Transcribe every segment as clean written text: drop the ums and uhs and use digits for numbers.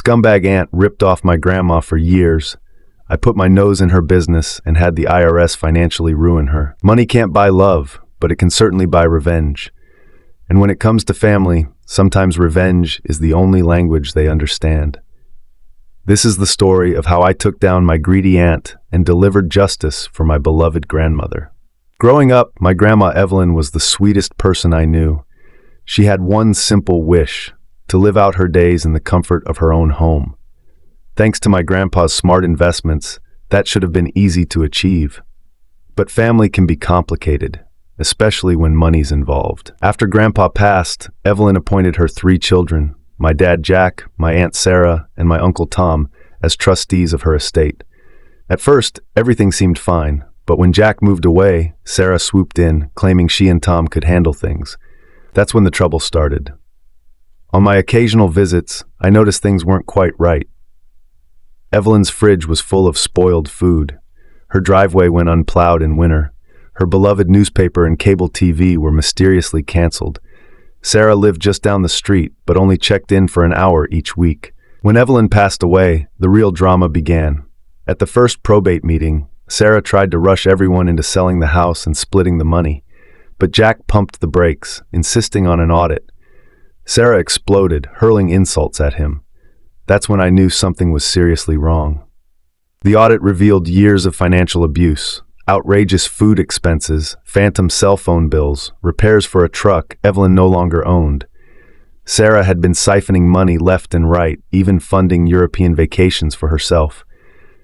scumbag aunt ripped off my grandma for years. I put my nose in her business and had the IRS financially ruin her. Money can't buy love, but it can certainly buy revenge. And when it comes to family, sometimes revenge is the only language they understand. This is the story of how I took down my greedy aunt and delivered justice for my beloved grandmother. Growing up, my grandma Evelyn was the sweetest person I knew. She had one simple wish: to live out her days in the comfort of her own home. Thanks to my grandpa's smart investments, that should have been easy to achieve. But family can be complicated, especially when money's involved. After Grandpa passed, Evelyn appointed her 3 children, my dad Jack, my Aunt Sarah, and my Uncle Tom, as trustees of her estate. At first, everything seemed fine, but when Jack moved away, Sarah swooped in, claiming she and Tom could handle things. That's when the trouble started. On my occasional visits, I noticed things weren't quite right. Evelyn's fridge was full of spoiled food. Her driveway went unplowed in winter. Her beloved newspaper and cable TV were mysteriously canceled. Sarah lived just down the street, but only checked in for an hour each week. When Evelyn passed away, the real drama began. At the first probate meeting, Sarah tried to rush everyone into selling the house and splitting the money. But Jack pumped the brakes, insisting on an audit. Sarah exploded, hurling insults at him. That's when I knew something was seriously wrong. The audit revealed years of financial abuse, outrageous food expenses, phantom cell phone bills, repairs for a truck Evelyn no longer owned. Sarah had been siphoning money left and right, even funding European vacations for herself.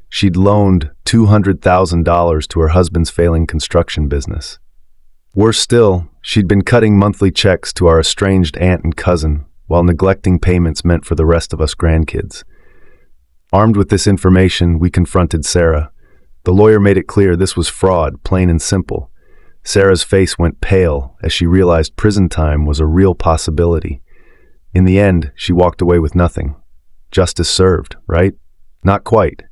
She'd loaned $200,000 to her husband's failing construction business. Worse still, she'd been cutting monthly checks to our estranged aunt and cousin, while neglecting payments meant for the rest of us grandkids. Armed with this information, we confronted Sarah. The lawyer made it clear this was fraud, plain and simple. Sarah's face went pale as she realized prison time was a real possibility. In the end, she walked away with nothing. Justice served, right? Not quite.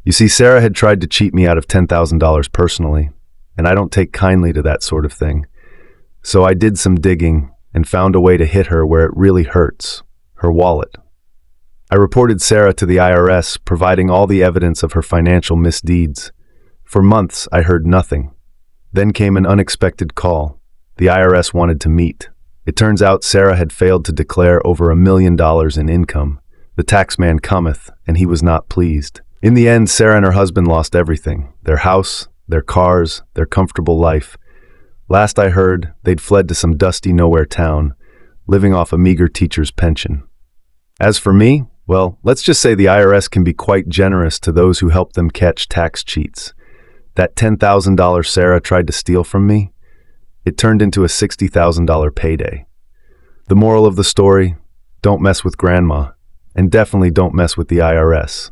You see, Sarah had tried to cheat me out of $10,000 personally, and I don't take kindly to that sort of thing. So I did some digging and found a way to hit her where it really hurts, her wallet. I reported Sarah to the IRS, providing all the evidence of her financial misdeeds. For months, I heard nothing. Then came an unexpected call. The IRS wanted to meet. It turns out Sarah had failed to declare over $1 million in income. The taxman cometh, and he was not pleased. In the end, Sarah and her husband lost everything: their house, their cars, their comfortable life. Last I heard, they'd fled to some dusty nowhere town, living off a meager teacher's pension. As for me, well, let's just say the IRS can be quite generous to those who help them catch tax cheats. That $10,000 Sarah tried to steal from me, it turned into a $60,000 payday. The moral of the story: don't mess with grandma, and definitely don't mess with the IRS.